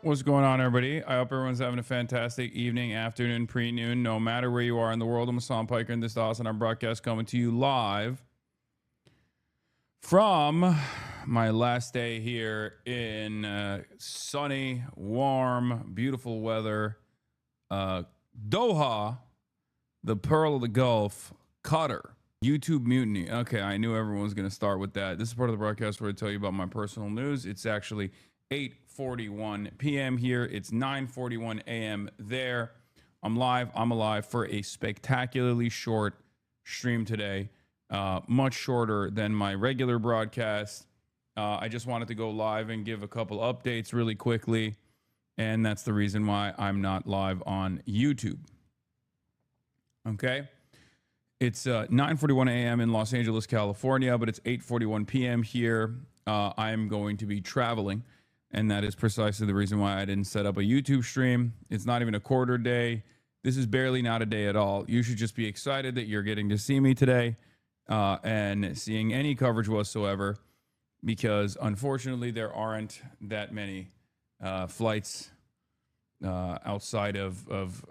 What's going on, everybody? I hope everyone's having a fantastic evening, afternoon, pre-noon, no matter where you are in the world. I'm Hassan Piker, and this is awesome. Our broadcast coming to you live from my last day here in sunny, warm, beautiful weather, Doha, the pearl of the Gulf, Qatar. YouTube mutiny. Okay, I knew everyone was going to start with that. This is part of the broadcast where I tell you about my personal news. It's actually 8:41 p.m. here. It's 9:41 a.m. there. I'm live. I'm alive for a spectacularly short stream today. Much shorter than my regular broadcast. I just wanted to go live and give a couple updates really quickly. And that's the reason why I'm not live on YouTube. Okay. It's 9:41 a.m. in Los Angeles, California, but it's 8:41 p.m. here. I'm going to be traveling, and that is precisely the reason why I didn't set up a YouTube stream. It's not even a quarter day. This is barely not a day at all. You should just be excited that you're getting to see me today and seeing any coverage whatsoever, because unfortunately there aren't that many flights outside of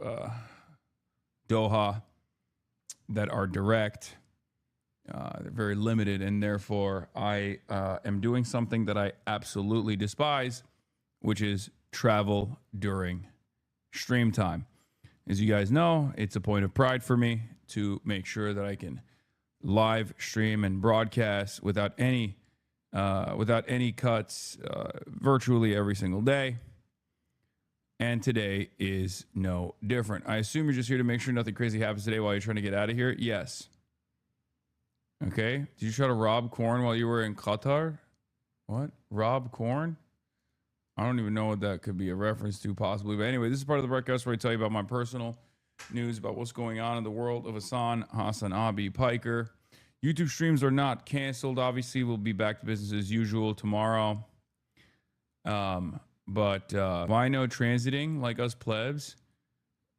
Doha that are direct. They're very limited, and therefore I am doing something that I absolutely despise, which is travel during stream time. As you guys know, it's a point of pride for me to make sure that I can live stream and broadcast without any cuts, virtually every single day. And today is no different. I assume you're just here to make sure nothing crazy happens today while you're trying to get out of here. Yes. Okay. Did you try to rob corn while you were in Qatar? What? Rob corn? I don't even know what that could be a reference to, possibly. But anyway, this is part of the broadcast where I tell you about my personal news about what's going on in the world of Hasanabi Piker. YouTube streams are not canceled. Obviously, we'll be back to business as usual tomorrow. But why no transiting like us plebs?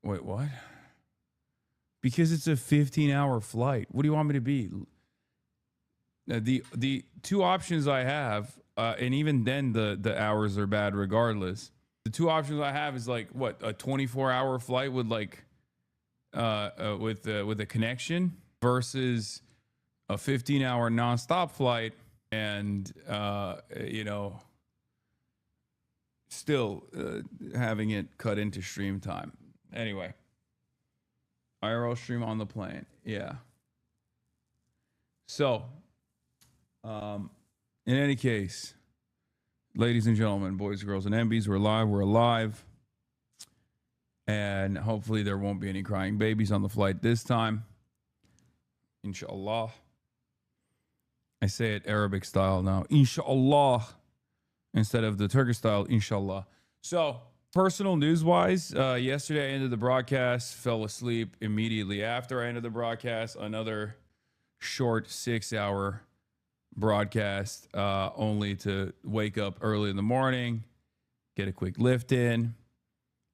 Wait, what? Because it's a 15-hour flight. What do you want me to be? The two options I have, and even then the hours are bad regardless. The two options I have is like what, a 24-hour flight with like with a connection versus a 15-hour nonstop flight, and still having it cut into stream time. Anyway, IRL stream on the plane. Yeah. So, in any case, ladies and gentlemen, boys, girls, and MBs, we're live. We're alive. And hopefully there won't be any crying babies on the flight this time. Inshallah. I say it Arabic style now. Inshallah. Instead of the Turkish style, inshallah. So, personal news-wise, yesterday I ended the broadcast, fell asleep immediately after I ended the broadcast. Another short 6-hour broadcast, only to wake up early in the morning, get a quick lift in,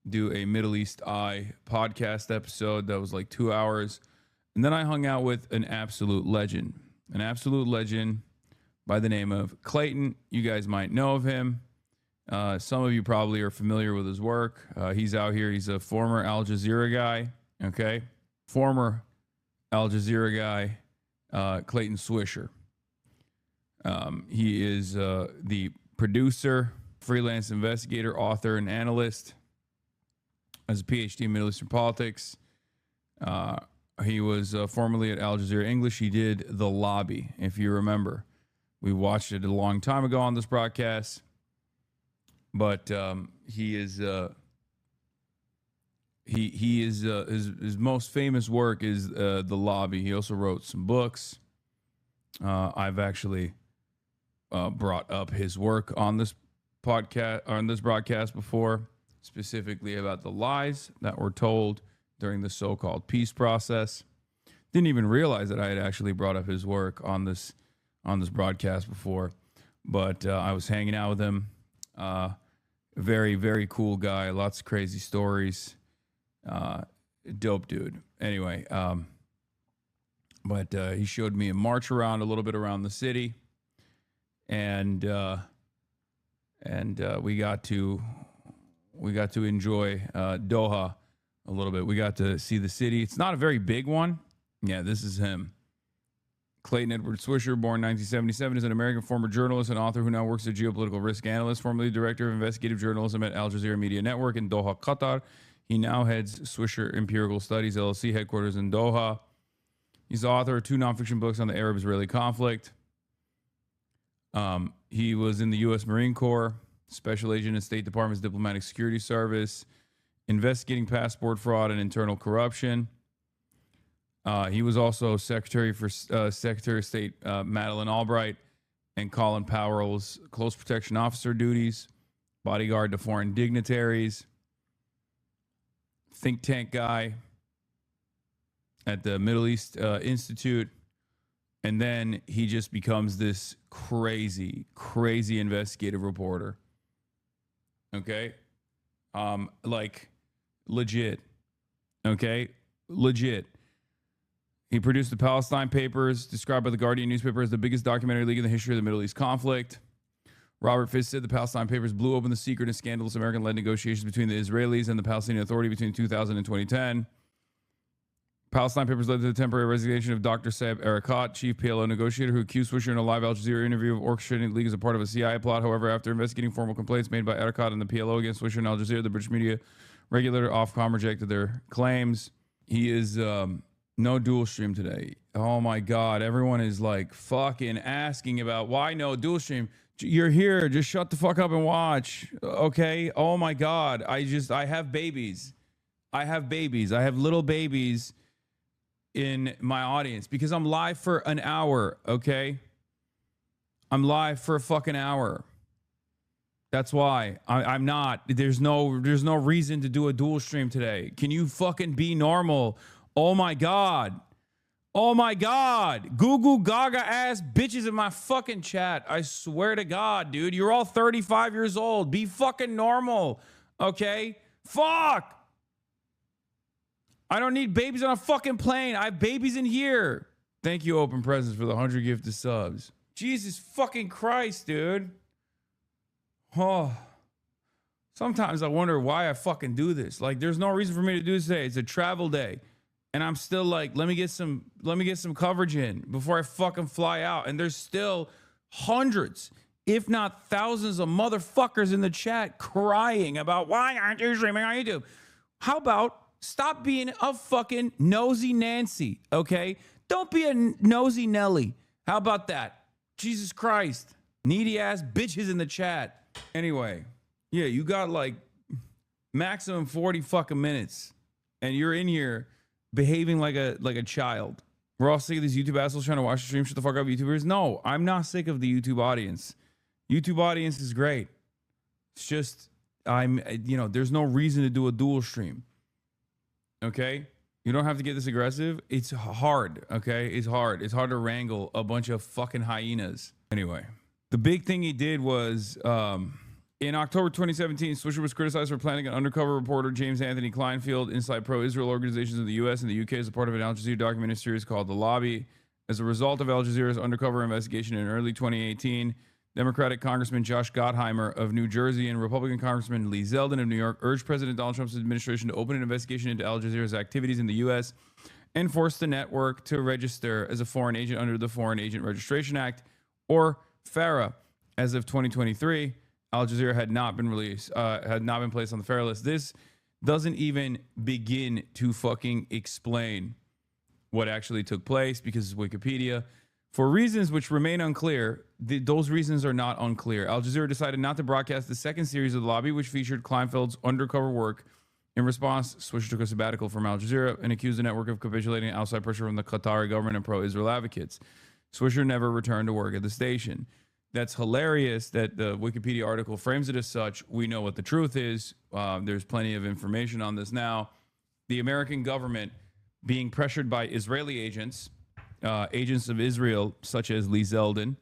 do a Middle East Eye podcast episode that was like 2 hours. And then I hung out with an absolute legend by the name of Clayton. You guys might know of him. Some of you probably are familiar with his work. He's out here. He's a former Al Jazeera guy. Okay. Former Al Jazeera guy, Clayton Swisher. He is the producer, freelance investigator, author, and analyst. Has a PhD in Middle Eastern politics. He was formerly at Al Jazeera English. He did The Lobby, if you remember. We watched it a long time ago on this broadcast, but he is his most famous work is The Lobby. He also wrote some books. I've actually brought up his work on this podcast, on this broadcast before, specifically about the lies that were told during the so-called peace process. Didn't even realize that I had actually brought up his work on this broadcast before, but I was hanging out with him. Very, very cool guy. Lots of crazy stories. Dope dude. Anyway, but he showed me a march around a little bit around the city, and we got to we got to enjoy Doha a little bit. We got to see the city. It's not a very big one. Yeah, this is him. Clayton Edward Swisher, born 1977, is an American former journalist and author who now works as a geopolitical risk analyst, formerly director of investigative journalism at Al Jazeera Media Network in Doha, Qatar. He now heads Swisher Empirical Studies, LLC, headquarters in Doha. He's the author of 2 nonfiction books on the Arab-Israeli conflict. He was in the U.S. Marine Corps, special agent in State Department's Diplomatic Security Service, investigating passport fraud and internal corruption. He was also Secretary of State Madeleine Albright and Colin Powell's close protection officer duties, bodyguard to foreign dignitaries, think tank guy at the Middle East Institute. And then he just becomes this crazy investigative reporter. Okay? Like, legit. Okay? Legit. He produced the Palestine Papers, described by the Guardian newspaper as the biggest documentary leak in the history of the Middle East conflict. Robert Fisk said the Palestine Papers blew open the secret and scandalous American-led negotiations between the Israelis and the Palestinian Authority between 2000 and 2010. Palestine Papers led to the temporary resignation of Dr. Saeb Erekat, chief PLO negotiator, who accused Swisher in a live Al Jazeera interview of orchestrating the league as a part of a CIA plot. However, after investigating formal complaints made by Erekat and the PLO against Swisher and Al Jazeera, the British media regulator Ofcom rejected their claims. He is... no dual stream today. Oh my God. Everyone is like fucking asking about why no dual stream. You're here. Just shut the fuck up and watch. Okay. Oh my God. I have babies. I have little babies in my audience because I'm live for an hour. Okay. I'm live for a fucking hour. That's why I'm not. There's no reason to do a dual stream today. Can you fucking be normal? Oh my God. Oh my God. Goo goo gaga ass bitches in my fucking chat. I swear to God, dude. You're all 35 years old. Be fucking normal. Okay? Fuck. I don't need babies on a fucking plane. I have babies in here. Thank you, Open Presents, for the 100 gifted subs. Jesus fucking Christ, dude. Oh. Sometimes I wonder why I fucking do this. Like, there's no reason for me to do this today. It's a travel day. And I'm still like, let me get some coverage in before I fucking fly out. And there's still hundreds, if not thousands of motherfuckers in the chat crying about why aren't you streaming on YouTube? How about stop being a fucking nosy Nancy, okay? Don't be a nosy Nelly. How about that? Jesus Christ. Needy ass bitches in the chat. Anyway, yeah, you got like maximum 40 fucking minutes. And you're in here behaving like a child. We're all sick of these YouTube assholes trying to watch the stream. Shut the fuck up, YouTubers. No, I'm not sick of the YouTube audience. YouTube audience is great. It's just, there's no reason to do a dual stream. Okay? You don't have to get this aggressive. It's hard, okay? It's hard. It's hard to wrangle a bunch of fucking hyenas. Anyway, the big thing he did was, in October 2017, Swisher was criticized for planning an undercover reporter, James Anthony Kleinfeld, inside pro-Israel organizations in the U.S. and the U.K. as a part of an Al Jazeera documentary series called The Lobby. As a result of Al Jazeera's undercover investigation in early 2018, Democratic Congressman Josh Gottheimer of New Jersey and Republican Congressman Lee Zeldin of New York urged President Donald Trump's administration to open an investigation into Al Jazeera's activities in the U.S. and force the network to register as a foreign agent under the Foreign Agent Registration Act, or FARA. As of 2023, Al Jazeera had not been placed on the FARA list. This doesn't even begin to fucking explain what actually took place because it's Wikipedia. For reasons which remain unclear, those reasons are not unclear. Al Jazeera decided not to broadcast the second series of The Lobby, which featured Kleinfeld's undercover work. In response, Swisher took a sabbatical from Al Jazeera and accused the network of capitulating outside pressure from the Qatari government and pro-Israel advocates. Swisher never returned to work at the station. That's hilarious that the Wikipedia article frames it as such. We know what the truth is. There's plenty of information on this now. The American government being pressured by Israeli agents, agents of Israel, such as Lee Zeldin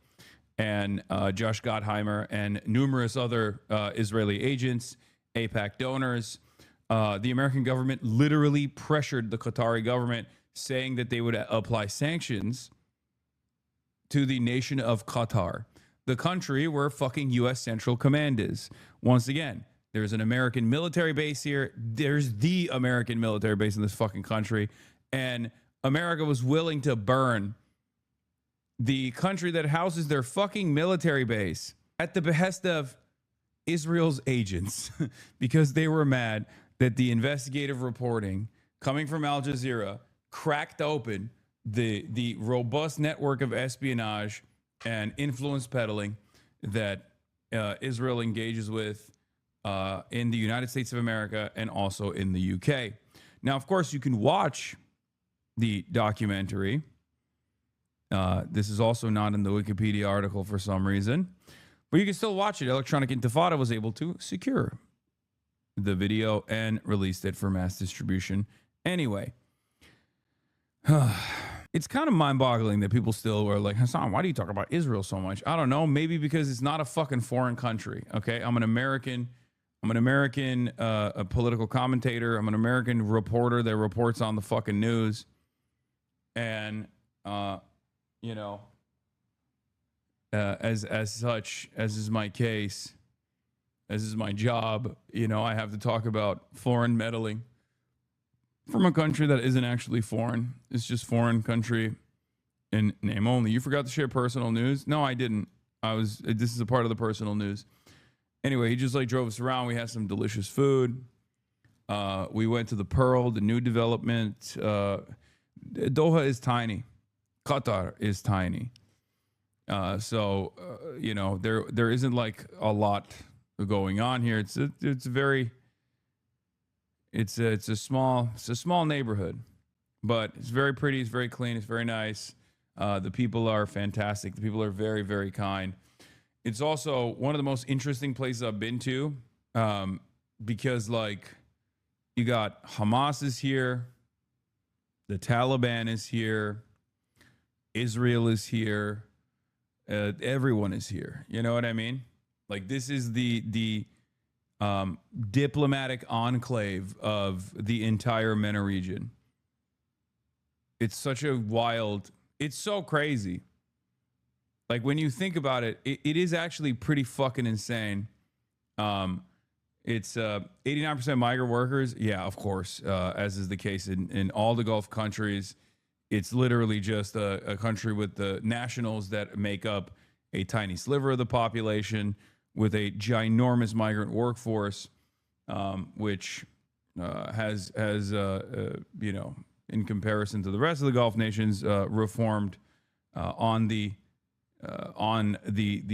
and Josh Gottheimer and numerous other Israeli agents, AIPAC donors. The American government literally pressured the Qatari government, saying that they would apply sanctions to the nation of Qatar, the country where fucking U.S. Central Command is. Once again, There's an American military base here. There's the American military base in this fucking country. And America was willing to burn the country that houses their fucking military base at the behest of Israel's agents because they were mad that the investigative reporting coming from Al Jazeera cracked open the robust network of espionage and influence peddling that Israel engages with in the United States of America and also in the UK. Now, of course, you can watch the documentary. This is also not in the Wikipedia article for some reason, but you can still watch it. Electronic Intifada was able to secure the video and released it for mass distribution. Anyway, it's kind of mind-boggling that people still are like, Hassan, why do you talk about Israel so much? I don't know. Maybe because it's not a fucking foreign country. Okay, I'm an American a political commentator. I'm an American reporter that reports on the fucking news. And, you know, as such, as is my case, as is my job, you know, I have to talk about foreign meddling from a country that isn't actually foreign. It's just foreign country in name only. You forgot to share personal news? No, I didn't. This is a part of the personal news. Anyway, he just like drove us around. We had some delicious food. We went to the Pearl, the new development. Doha is tiny. Qatar is tiny. So you know, there isn't like a lot going on here. It's a small neighborhood, but it's very pretty. It's very clean. It's very nice. The people are fantastic. The people are very, very kind. It's also one of the most interesting places I've been to, because like you got Hamas is here, the Taliban is here, Israel is here, everyone is here. You know what I mean? Like this is the diplomatic enclave of the entire MENA region. It's such a wild, it's so crazy. Like when you think about it, it is actually pretty fucking insane. It's 89% migrant workers. Yeah, of course, as is the case in all the Gulf countries. It's literally just a country with the nationals that make up a tiny sliver of the population with a ginormous migrant workforce, which has you know, in comparison to the rest of the Gulf nations, reformed on the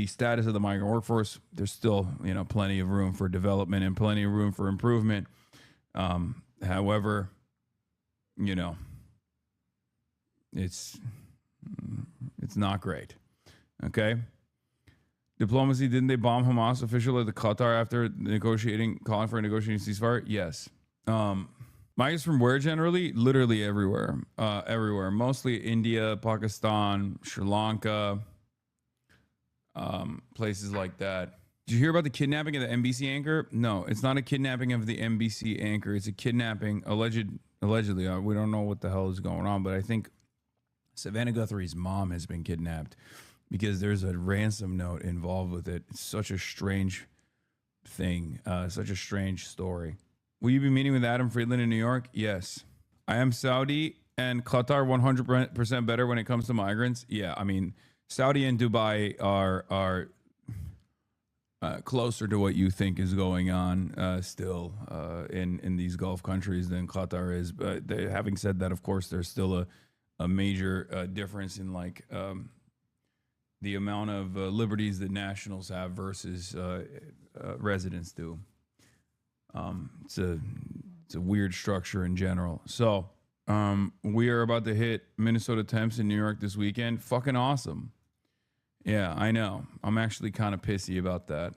status of the migrant workforce. There's still, you know, plenty of room for development and plenty of room for improvement. However, you know, it's not great. Okay. Diplomacy, didn't they bomb Hamas official at the Qatar after calling for a negotiating ceasefire? Yes. Migrants from where generally? Literally everywhere. Everywhere. Mostly India, Pakistan, Sri Lanka, places like that. Did you hear about the kidnapping of the NBC anchor? No, it's not a kidnapping of the NBC anchor. It's a kidnapping, allegedly. We don't know what the hell is going on, but I think Savannah Guthrie's mom has been kidnapped because there's a ransom note involved with it. It's such a strange thing, such a strange story. Will you be meeting with Adam Friedland in New York? Yes. I am Saudi and Qatar 100% better when it comes to migrants. Yeah, I mean, Saudi and Dubai are closer to what you think is going on still in these Gulf countries than Qatar is. But having said that, of course, there's still a major difference in like the amount of liberties that nationals have versus residents do. It's a weird structure in general. So we are about to hit Minnesota temps in New York this weekend. Fucking awesome. Yeah, I know. I'm actually kind of pissy about that.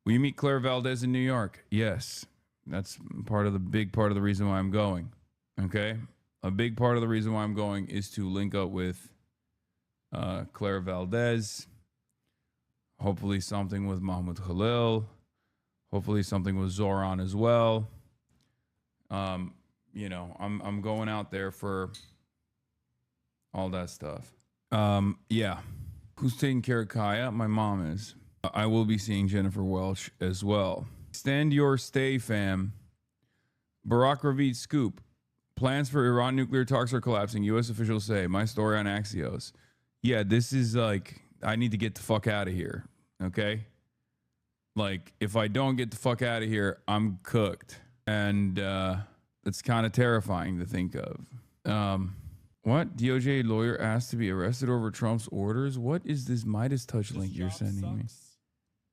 Will you meet Claire Valdez in New York? Yes. That's big part of the reason why I'm going. Okay? A big part of the reason why I'm going is to link up with Claire Valdez. Hopefully something with Mahmoud Khalil. Hopefully something with Zoran as well. You know, I'm going out there for all that stuff. Yeah. Who's taking care of Kaya? My mom is. I will be seeing Jennifer Welch as well. Stand your stay, fam. Barack Ravid scoop. Plans for Iran nuclear talks are collapsing. U.S. officials say. My story on Axios. Yeah, this is like, I need to get the fuck out of here. Okay? Like, if I don't get the fuck out of here, I'm cooked. And it's kind of terrifying to think of. What? DOJ lawyer asked to be arrested over Trump's orders? What is this Midas touch link you're sending me?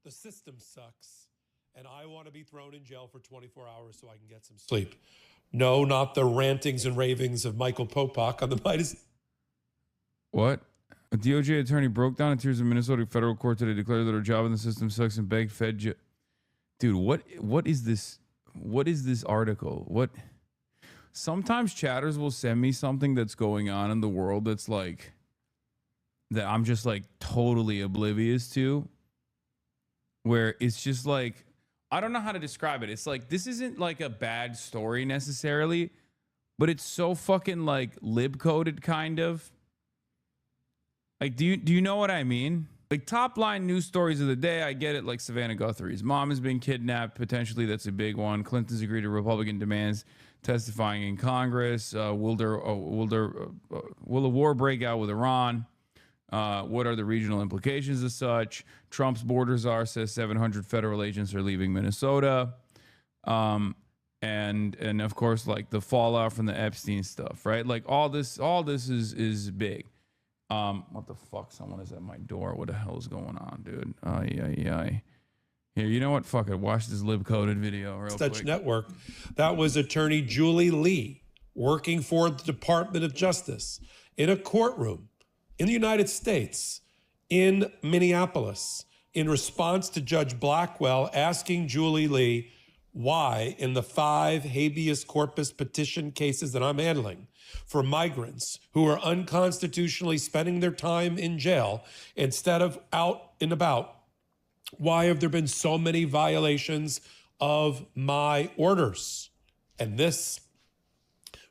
The system sucks. And I want to be thrown in jail for 24 hours so I can get some sleep. No, not the rantings and ravings of Michael Popak on the Midas. What? A DOJ attorney broke down in tears in Minnesota federal court today, declared that her job in the system sucks and begged Fed. Dude, what is this? What is this article? What? Sometimes chatters will send me something that's going on in the world that's like, that I'm just like totally oblivious to, where it's just like, I don't know how to describe it. It's like, this isn't like a bad story necessarily, but it's so fucking like lib coded kind of. Like, do you know what I mean? Like, top line news stories of the day, I get it. Like Savannah Guthrie's mom has been kidnapped. Potentially, that's a big one. Clinton's agreed to Republican demands testifying in Congress. Will a war break out with Iran? What are the regional implications of such? Trump's border czar says 700 federal agents are leaving Minnesota. And of course, like the fallout from the Epstein stuff, right? Like all this is big. What the fuck? Someone is at my door. What the hell is going on, dude? Here, you know what? Fuck it. Watch this lib-coded video real quick. Network. That was attorney Julie Lee working for the Department of Justice in a courtroom in the United States, in Minneapolis, in response to Judge Blackwell asking Julie Lee why, in the 5 habeas corpus petition cases that I'm handling for migrants who are unconstitutionally spending their time in jail instead of out and about, why have there been so many violations of my orders? And this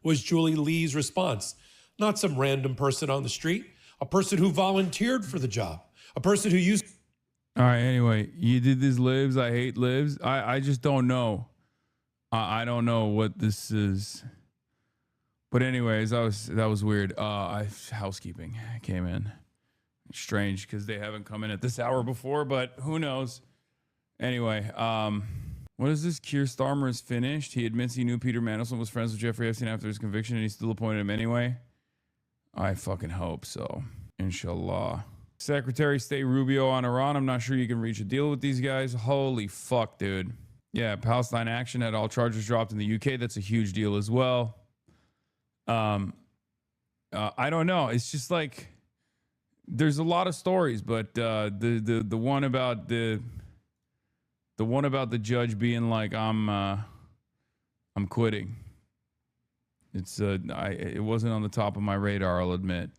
was Julie Lee's response. Not some random person on the street, a person who volunteered for the job, a person who used. All right, anyway, you did this libs. I hate libs. I just don't know. I don't know what this is. But anyways, that was weird. Housekeeping came in. Strange because they haven't come in at this hour before, but who knows? Anyway, what is this? Keir Starmer is finished. He admits he knew Peter Mandelson was friends with Jeffrey Epstein after his conviction, and he still appointed him anyway. I fucking hope so. Inshallah. Secretary of State Rubio on Iran. I'm not sure you can reach a deal with these guys. Holy fuck, dude. Yeah, Palestine Action had all charges dropped in the UK. That's a huge deal as well. I don't know. It's just like there's a lot of stories, but the one about the one about the judge being like, I'm quitting. It wasn't on the top of my radar, I'll admit.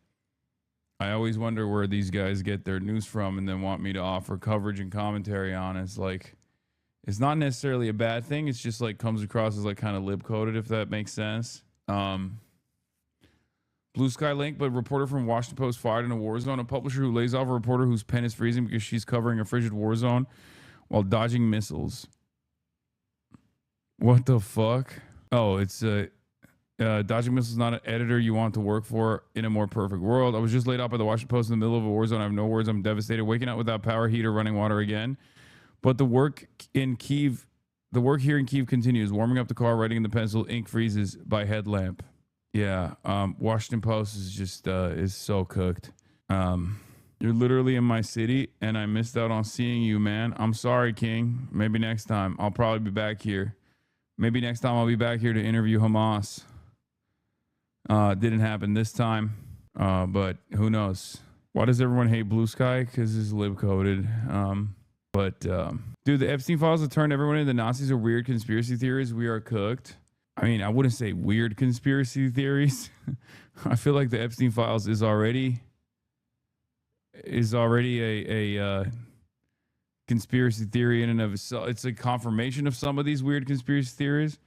I always wonder where these guys get their news from and then want me to offer coverage and commentary on it. It's like, it's not necessarily a bad thing. It's just like comes across as like kind of lib coded, if that makes sense. Blue Sky link, but reporter from Washington Post fired in a war zone. A publisher who lays off a reporter whose pen is freezing because she's covering a frigid war zone while dodging missiles. What the fuck? Oh, it's dodging missiles is not an editor you want to work for in a more perfect world. I was just laid off by the Washington Post in the middle of a war zone. I have no words. I'm devastated. Waking up without power, heat, or running water again. But the work here in Kyiv continues. Warming up the car, writing in the pencil, ink freezes by headlamp. Yeah, Washington Post is just is so cooked. You're literally in my city, and I missed out on seeing you, man. I'm sorry, King. Maybe next time. I'll probably be back here. Maybe next time I'll be back here to interview Hamas. Didn't happen this time, but who knows? Why does everyone hate Blue Sky? Because it's lib-coded. Dude, the Epstein files have turned everyone into the Nazis or weird conspiracy theories. We are cooked. I mean, I wouldn't say weird conspiracy theories. I feel like the Epstein files is already a conspiracy theory in and of itself. It's a confirmation of some of these weird conspiracy theories.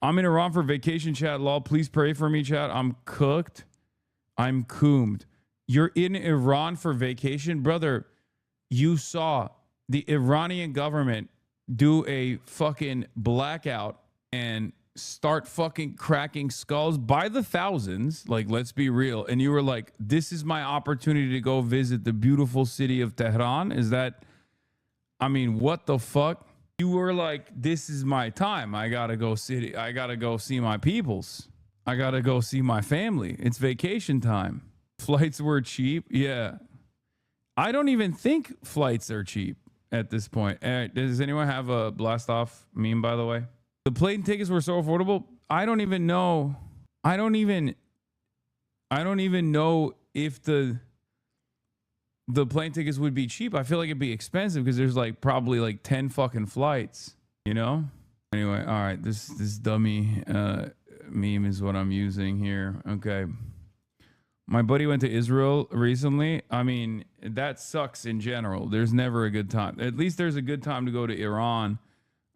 I'm in Iran for vacation, chat. Lol, please pray for me, chat. I'm cooked. I'm coomed. You're in Iran for vacation? Brother, you saw the Iranian government do a fucking blackout and start fucking cracking skulls by the thousands. Like, let's be real. And you were like, this is my opportunity to go visit the beautiful city of Tehran. Is that, I mean, what the fuck? You were like, this is my time. I gotta go see my peoples. I gotta go see my family. It's vacation time. Flights were cheap. Yeah. I don't even think flights are cheap at this point. Does anyone have a blast off meme, by the way? The plane tickets were so affordable. I don't even know if the plane tickets would be cheap. I feel like it'd be expensive because there's like probably like 10 fucking flights, you know? Anyway, all right, this dummy meme is what I'm using here. Okay. My buddy went to Israel recently. I mean, that sucks in general. There's never a good time. At least there's a good time to go to Iran.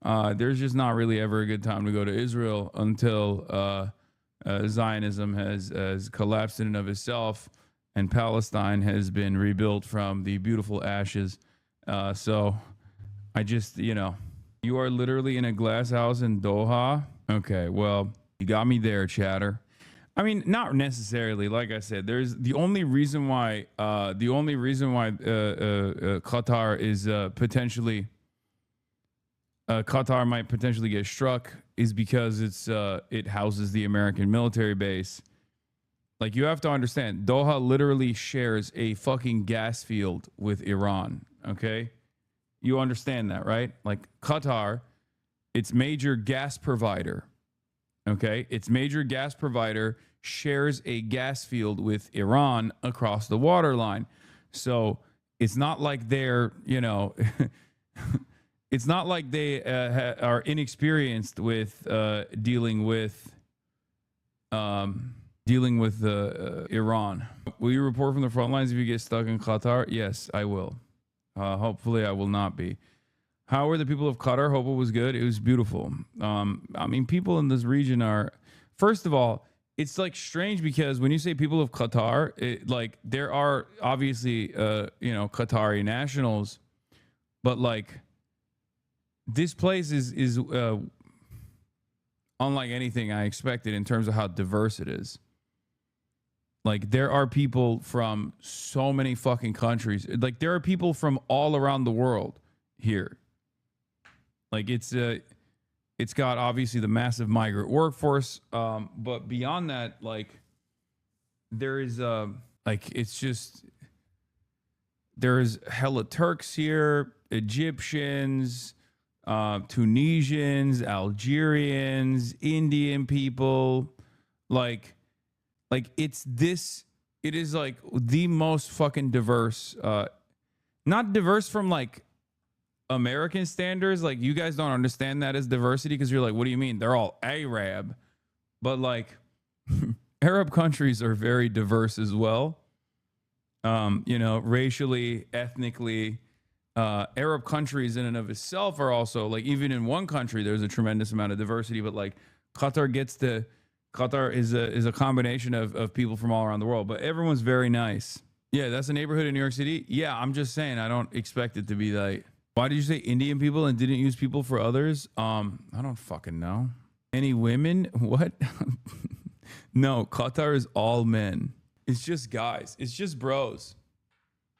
There's just not really ever a good time to go to Israel until Zionism has collapsed in and of itself and Palestine has been rebuilt from the beautiful ashes. So I just, you are literally in a glass house in Doha. Okay, well, you got me there, chatter. I mean, not necessarily. Like I said, there's the only reason why Qatar is potentially Qatar might potentially get struck is because it houses the American military base. Like, you have to understand, Doha literally shares a fucking gas field with Iran. Okay, you understand that, right? Like, Qatar, its major gas provider. Okay, its major gas provider shares a gas field with Iran across the waterline. So it's not like they're, it's not like they are inexperienced with dealing with Iran. Will you report from the front lines if you get stuck in Qatar? Yes, I will. Hopefully I will not be. How are the people of Qatar? Hope it was good. It was beautiful. I mean, people in this region are, first of all, it's like strange because when you say people of Qatar, like there are obviously, Qatari nationals, but like this place is unlike anything I expected in terms of how diverse it is. Like, there are people from so many fucking countries. Like, there are people from all around the world here. Like, it's got obviously the massive migrant workforce, but beyond that, like, there is it's just, there's hella Turks here, Egyptians, Tunisians, Algerians, Indian people, like it is like the most fucking diverse, not diverse from like American standards. Like, you guys don't understand that as diversity because you're like, what do you mean? They're all Arab. But like Arab countries are very diverse as well. Racially, ethnically, Arab countries in and of itself are also, like, even in one country, there's a tremendous amount of diversity, but like Qatar is a combination of people from all around the world, but everyone's very nice. Yeah, that's a neighborhood in New York City. Yeah, I'm just saying, I don't expect it to be like, why did you say Indian people and didn't use people for others? I don't fucking know. Any women? What? No, Qatar is all men. It's just guys. It's just bros.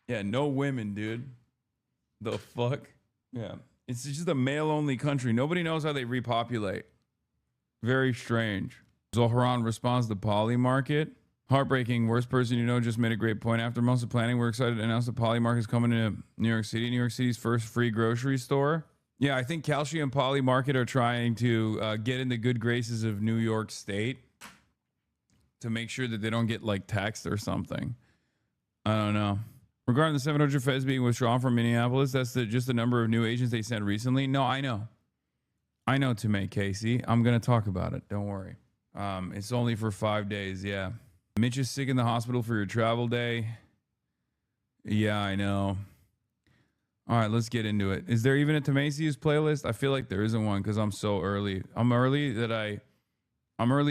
Yeah, no women, dude. The fuck? Yeah. It's just a male-only country. Nobody knows how they repopulate. Very strange. Zohran responds to Poly Market. Heartbreaking. Worst person you know just made a great point. After months of planning, we're excited to announce the Poly Market is coming to New York City. New York City's first free grocery store. Yeah, I think Kalshi and Poly Market are trying to get in the good graces of New York State to make sure that they don't get like taxed or something. I don't know. Regarding the 700 feds being withdrawn from Minneapolis, that's just the number of new agents they sent recently. No, I know. I know, Tomei Casey. I'm going to talk about it. Don't worry. It's only for 5 days. Yeah. Mitch is sick in the hospital for your travel day. Yeah, I know. All right, let's get into it. Is there even a Tomasius playlist? I feel like there isn't one because I'm so early. I'm early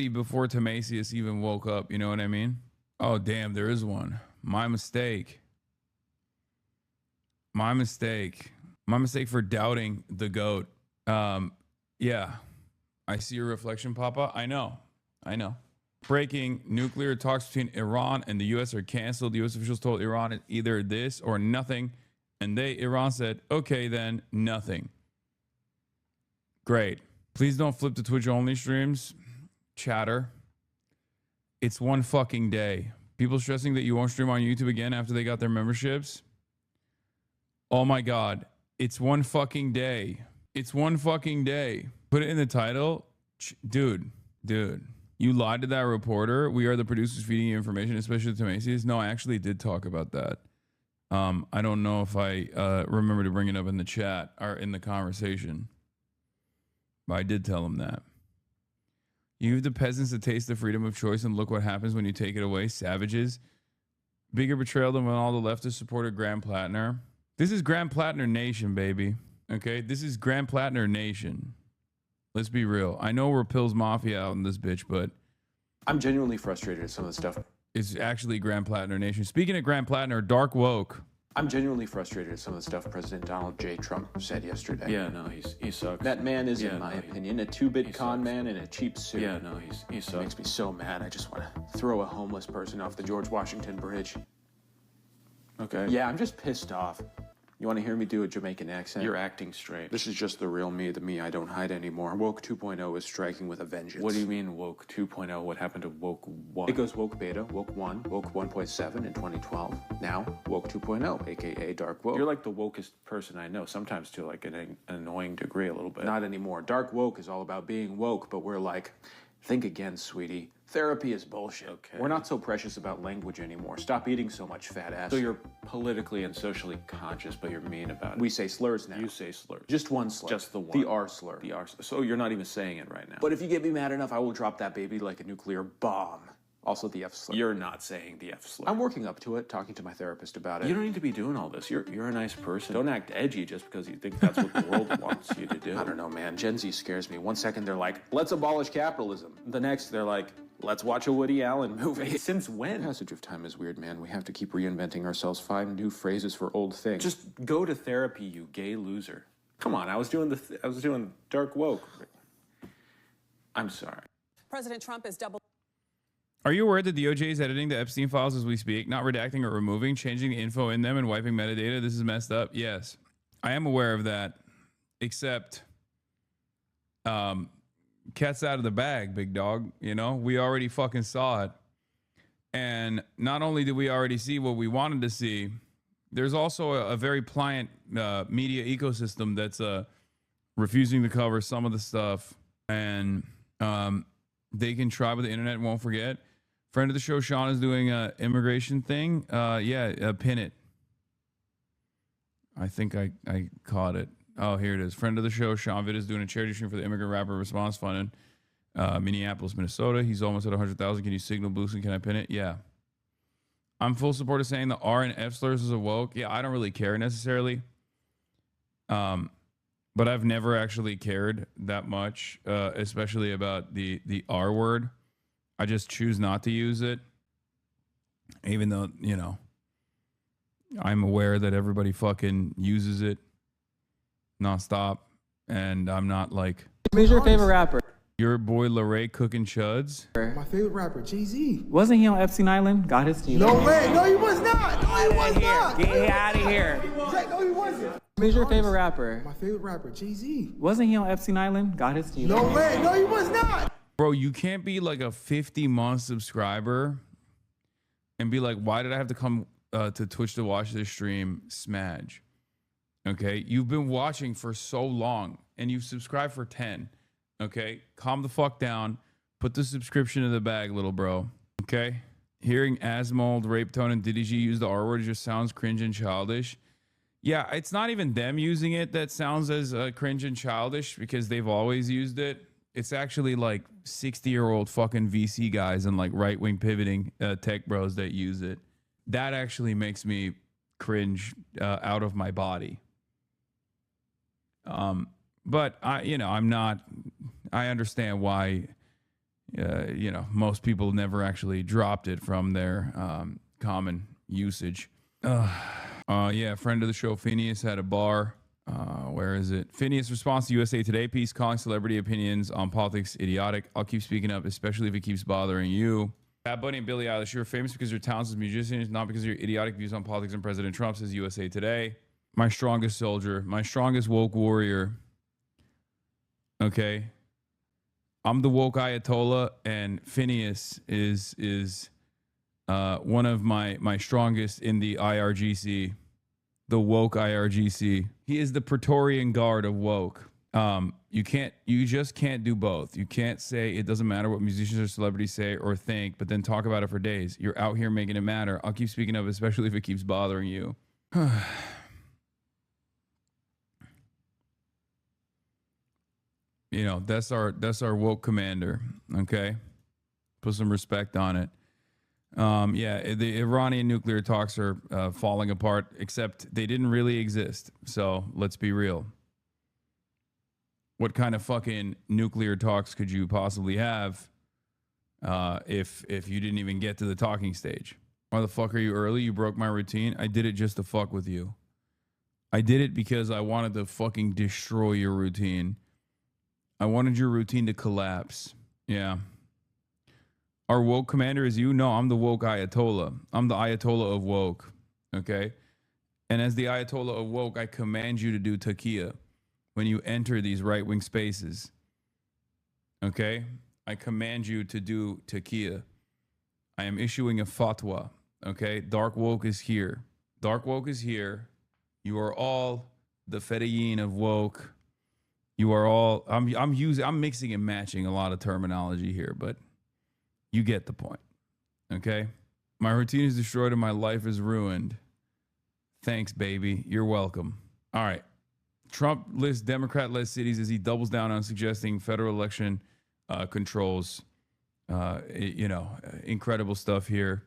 before Tomasius even woke up. You know what I mean? Oh, damn, there is one. My mistake. My mistake for doubting the GOAT. Yeah. I see your reflection, Papa. I know. Breaking: nuclear talks between Iran and the U.S. are canceled. U.S. officials told Iran either this or nothing. And Iran said, okay, then nothing. Great. Please don't flip to Twitch only streams. Chatter. It's one fucking day. People stressing that you won't stream on YouTube again after they got their memberships. Oh my God. It's one fucking day. It's one fucking day. Put it in the title. Dude. You lied to that reporter. We are the producers feeding you information, especially to Macy's. No, I actually did talk about that. I don't know if I remember to bring it up in the chat or in the conversation. But I did tell him that. You give the peasants a taste of freedom of choice, and look what happens when you take it away. Savages. Bigger betrayal than when all the leftists supported Graham Plattner. This is Graham Plattner Nation, baby. Okay? This is Graham Plattner Nation. Let's be real. I know we're Pills Mafia out in this bitch, but I'm genuinely frustrated at some of the stuff. It's actually Graham Plattner Nation. Speaking of Graham Plattner, Dark Woke. I'm genuinely frustrated at some of the stuff President Donald J. Trump said yesterday. Yeah, no, he sucks. That man is, in my opinion, a two-bit con sucks. man in a cheap suit. Yeah, no, he sucks. It makes me so mad. I just want to throw a homeless person off the George Washington Bridge. Okay. Yeah, I'm just pissed off. You want to hear me do a Jamaican accent? You're acting strange. This is just the real me, the me I don't hide anymore. Woke 2.0 is striking with a vengeance. What do you mean woke 2.0? What happened to woke 1? It goes woke beta, woke 1, woke 1.7 in 2012. Now, woke 2.0, aka dark woke. You're like the wokest person I know, sometimes to like an annoying degree a little bit. Not anymore. Dark woke is all about being woke, but we're like, think again, sweetie. Therapy is bullshit. Okay. We're not so precious about language anymore. Stop eating so much, fat ass. So you're politically and socially conscious, but you're mean about it. We say slurs now. You say slurs. Just one slur. Just the one. The R slur. The R. So you're not even saying it right now. But if you get me mad enough, I will drop that baby like a nuclear bomb. Also the F slur. You're not saying the F slur. I'm working up to it, talking to my therapist about it. You don't need to be doing all this. You're a nice person. Don't act edgy just because you think that's what the world wants you to do. I don't know, man. Gen Z scares me. 1 second they're like, let's abolish capitalism. The next they're like, let's watch a Woody Allen movie. Since when? Passage of time is weird, man. We have to keep reinventing ourselves, find new phrases for old things. Just go to therapy, you gay loser. Come on, I was doing dark woke. I'm sorry. President Trump is double. Are you aware that the OJ is editing the Epstein files as we speak, not redacting or removing, changing the info in them and wiping metadata? This is messed up. Yes, I am aware of that. Except, cat's out of the bag, big dog. You know, we already fucking saw it. And not only did we already see what we wanted to see, there's also a very pliant media ecosystem that's refusing to cover some of the stuff. And they can try with the internet and won't forget. Friend of the show, Sean, is doing an immigration thing. Pin it. I think I caught it. Oh, here it is. Friend of the show, Sean Vitt, is doing a charity stream for the Immigrant Rapper Response Fund in Minneapolis, Minnesota. He's almost at 100,000. Can you signal boost and can I pin it? Yeah. I'm full support of saying the R and F slurs is a woke. Yeah, I don't really care necessarily. But I've never actually cared that much, especially about the R word. I just choose not to use it, even though, you know, I'm aware that everybody fucking uses it nonstop, and I'm not like. Who's your favorite rapper? Your boy Larray cooking chuds. My favorite rapper, Jay-Z. Wasn't he on Epstein Island? Got his team. No way. No, he was not. No, he was not. Get out of here. No, he wasn't. Who's your favorite rapper? My favorite rapper, Jay-Z. Wasn't he on Epstein Island? Got his team. No way. No, he was not. Bro, you can't be like a 50-month subscriber and be like, why did I have to come to Twitch to watch this stream? Smudge. Okay? You've been watching for so long and you've subscribed for 10. Okay? Calm the fuck down. Put the subscription in the bag, little bro. Okay? Hearing Asmold, Rape Tone, and Diddy G use the R word just sounds cringe and childish. Yeah, it's not even them using it that sounds as cringe and childish because they've always used it. It's actually like 60-year-old fucking VC guys and like right-wing pivoting tech bros that use it. That actually makes me cringe out of my body. But I'm not. I understand why. Most people never actually dropped it from their common usage. Yeah, friend of the show, Phineas, had a bar Where is it? Phineas response to USA Today piece calling celebrity opinions on politics idiotic. I'll keep speaking up, especially if it keeps bothering you. Bad Bunny and Billie Eilish, you're famous because you're talented as musicians, not because of your idiotic views on politics and President Trump, says USA Today. My strongest soldier, my strongest woke warrior. Okay. I'm the woke Ayatollah, and Phineas is one of my strongest in the IRGC, the woke IRGC. He is the Praetorian Guard of woke. You just can't do both. You can't say it doesn't matter what musicians or celebrities say or think, but then talk about it for days. You're out here making it matter. I'll keep speaking of it, especially if it keeps bothering you. You know, that's our woke commander. Okay, put some respect on it. Yeah, the Iranian nuclear talks are falling apart, except they didn't really exist. So let's be real. What kind of fucking nuclear talks could you possibly have if you didn't even get to the talking stage? Why the fuck are you early? You broke my routine. I did it just to fuck with you. I did it because I wanted to fucking destroy your routine. I wanted your routine to collapse. Yeah. Our woke commander is you? No, I'm the woke Ayatollah. I'm the Ayatollah of woke. Okay? And as the Ayatollah of woke, I command you to do taqiyya when you enter these right-wing spaces. Okay? I command you to do taqiyya. I am issuing a fatwa. Okay? Dark woke is here. Dark woke is here. You are all the fedayeen of woke. You are all, I'm mixing and matching a lot of terminology here, but you get the point. Okay? My routine is destroyed and my life is ruined. Thanks, baby. You're welcome. All right. Trump lists Democrat-led cities as he doubles down on suggesting federal election controls. Incredible stuff here.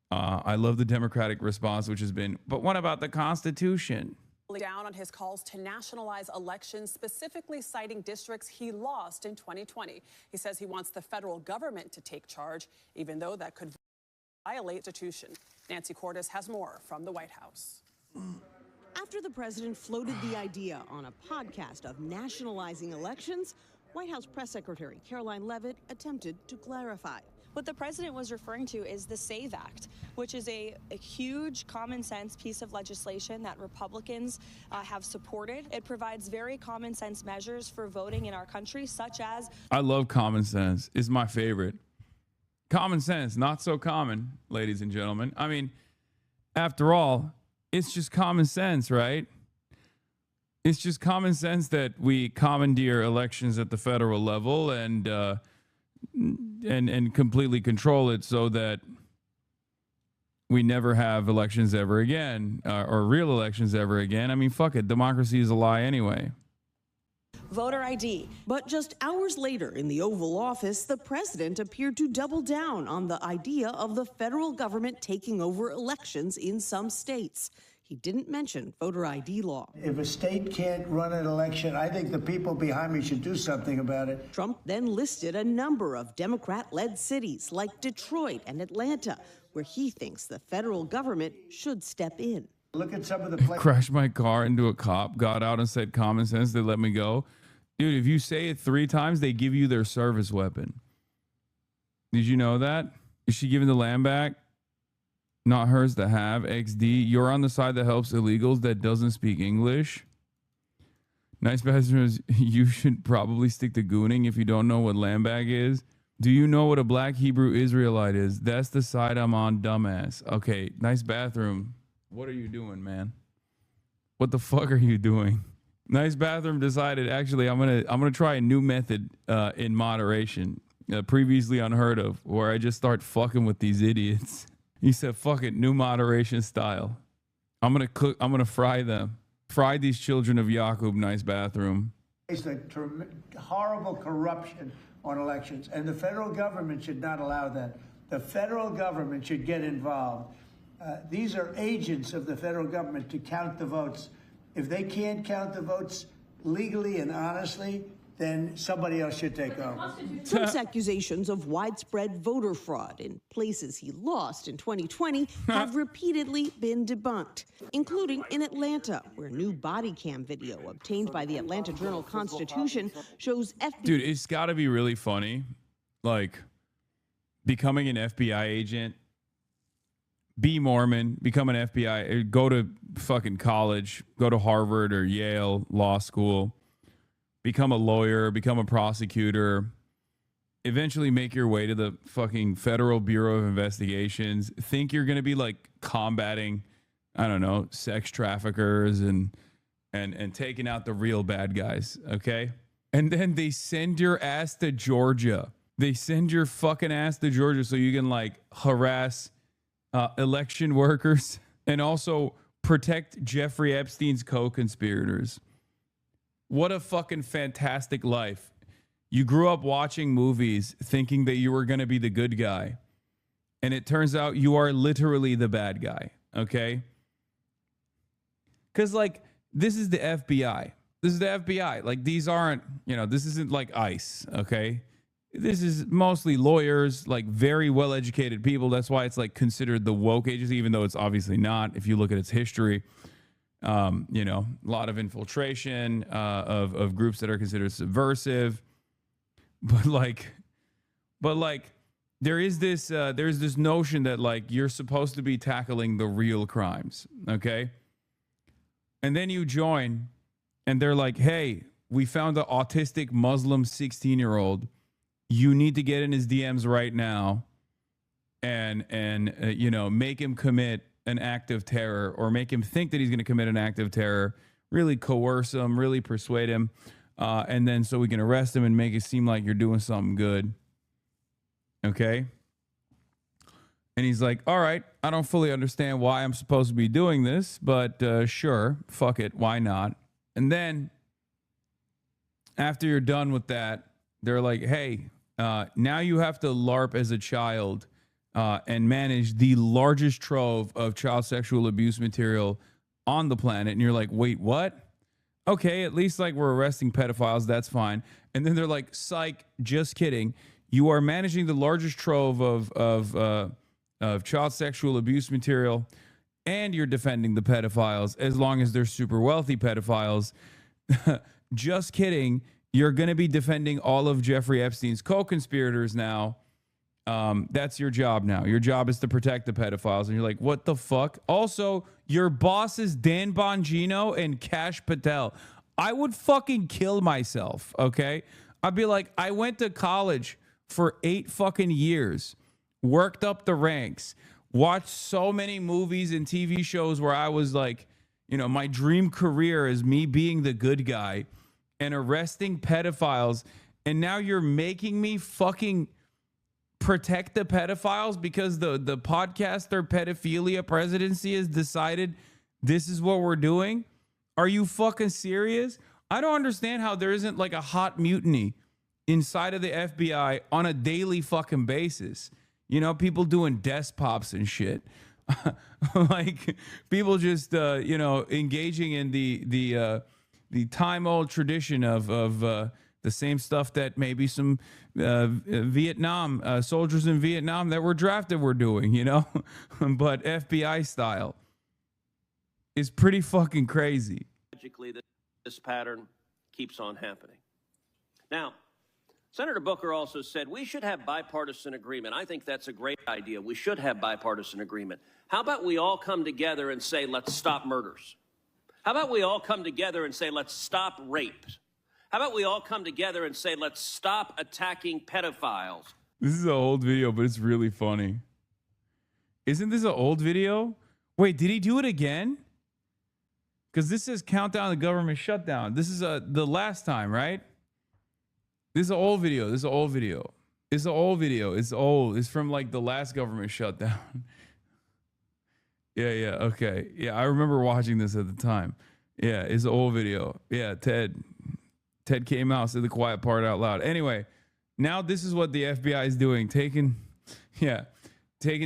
I love the Democratic response, which has been, but what about the Constitution? Down on his calls to nationalize elections, specifically citing districts he lost in 2020. He says he wants the federal government to take charge, even though that could violate the Constitution. Nancy Cordes has more from the White House. After the president floated the idea on a podcast of nationalizing elections, White House Press Secretary Caroline Leavitt attempted to clarify. What the president was referring to is the SAVE Act, which is a huge common sense piece of legislation that Republicans have supported. It provides very common sense measures for voting in our country, such as... I love common sense. It's my favorite. Common sense, not so common, ladies and gentlemen. I mean, after all, it's just common sense, right? It's just common sense that we commandeer elections at the federal level and completely control it so that we never have elections ever again, or real elections ever again. I mean, fuck it. Democracy is a lie anyway. Voter ID. But just hours later in the Oval Office, the president appeared to double down on the idea of the federal government taking over elections in some states. He didn't mention voter ID law. If a state can't run an election, I think the people behind me should do something about it. Trump then listed a number of Democrat-led cities like Detroit and Atlanta, where he thinks the federal government should step in. Look at some of the places. Crashed my car into a cop, got out and said common sense, they let me go. Dude, if you say it 3 times, they give you their service weapon. Did you know that? Is she giving the land back? Not hers to have. XD. You're on the side that helps illegals that doesn't speak English. Nice passengers. You should probably stick to gooning if you don't know what land bag is. Do you know what a black Hebrew Israelite is? That's the side I'm on, dumbass. Okay, nice bathroom. What are you doing, man? What the fuck are you doing? Nice bathroom decided, actually, I'm gonna try a new method in moderation, previously unheard of, where I just start fucking with these idiots. He said, fuck it, new moderation style. I'm gonna fry them. Fry these children of Yaqub, nice bathroom. It's a horrible corruption on elections, and the federal government should not allow that. The federal government should get involved. These are agents of the federal government to count the votes. If they can't count the votes legally and honestly, then somebody else should take over. Trump's accusations of widespread voter fraud in places he lost in 2020 have repeatedly been debunked, including in Atlanta, where new body cam video obtained by the Atlanta Journal-Constitution shows FBI. Dude, it's got to be really funny, like becoming an FBI agent, be Mormon, become an FBI, go to fucking college, go to Harvard or Yale Law School, become a lawyer, become a prosecutor, eventually make your way to the fucking Federal Bureau of Investigations, think you're going to be like combating, I don't know, sex traffickers and taking out the real bad guys, okay? And then they send your ass to Georgia. They send your fucking ass to Georgia so you can like harass election workers and also protect Jeffrey Epstein's co-conspirators. What a fucking fantastic life. You grew up watching movies thinking that you were going to be the good guy. And it turns out you are literally the bad guy. Okay? Because, like, this is the FBI. This is the FBI. Like, these aren't, you know, this isn't like ICE. Okay? This is mostly lawyers, like very well-educated people. That's why it's like considered the woke agency, even though it's obviously not. If you look at its history, you know, a lot of infiltration of groups that are considered subversive. But like there's this notion that like you're supposed to be tackling the real crimes, okay? And then you join, and they're like, "Hey, we found an autistic Muslim 16-year-old. You need to get in his DMs right now, and you know, make him commit an act of terror, or make him think that he's going to commit an act of terror, really coerce him, really persuade him, and then so we can arrest him and make it seem like you're doing something good." Okay? And he's like, "All right, I don't fully understand why I'm supposed to be doing this, but sure, fuck it, why not?" And then after you're done with that, they're like, "Hey, now you have to LARP as a child and manage the largest trove of child sexual abuse material on the planet." And you're like, "Wait, what?" Okay, at least like we're arresting pedophiles. That's fine. And then they're like, "Psych, just kidding. You are managing the largest trove of child sexual abuse material, and you're defending the pedophiles as long as they're super wealthy pedophiles. Just kidding. You're going to be defending all of Jeffrey Epstein's co-conspirators now. That's your job now. Your job is to protect the pedophiles." And you're like, "What the fuck?" Also, your boss is Dan Bongino and Kash Patel. I would fucking kill myself, okay? I'd be like, I went to college for 8 fucking years, worked up the ranks, watched so many movies and TV shows where I was like, you know, my dream career is me being the good guy and arresting pedophiles. And now you're making me fucking protect the pedophiles because the podcaster pedophilia presidency has decided this is what we're doing? Are you fucking serious? I don't understand how there isn't like a hot mutiny inside of the FBI on a daily fucking basis. You know, people doing desk pops and shit. Like people just, you know, engaging in the time old tradition of the same stuff that maybe some Vietnam soldiers in Vietnam that were drafted were doing, you know, but FBI style is pretty fucking crazy. Logically, this pattern keeps on happening. Now, Senator Booker also said we should have bipartisan agreement. I think that's a great idea. We should have bipartisan agreement. How about we all come together and say, let's stop murders? How about we all come together and say, let's stop rape? How about we all come together and say, let's stop attacking pedophiles? This is an old video, but it's really funny. Isn't this an old video? Wait, did he do it again? Because this says countdown to government shutdown. This is the last time, right? This is an old video. This is an old video. It's an old video. It's old. It's from like the last government shutdown. Yeah. Okay. Yeah, I remember watching this at the time. Yeah, it's an old video. Yeah, Ted came out, said the quiet part out loud. Anyway, now this is what the FBI is doing, taking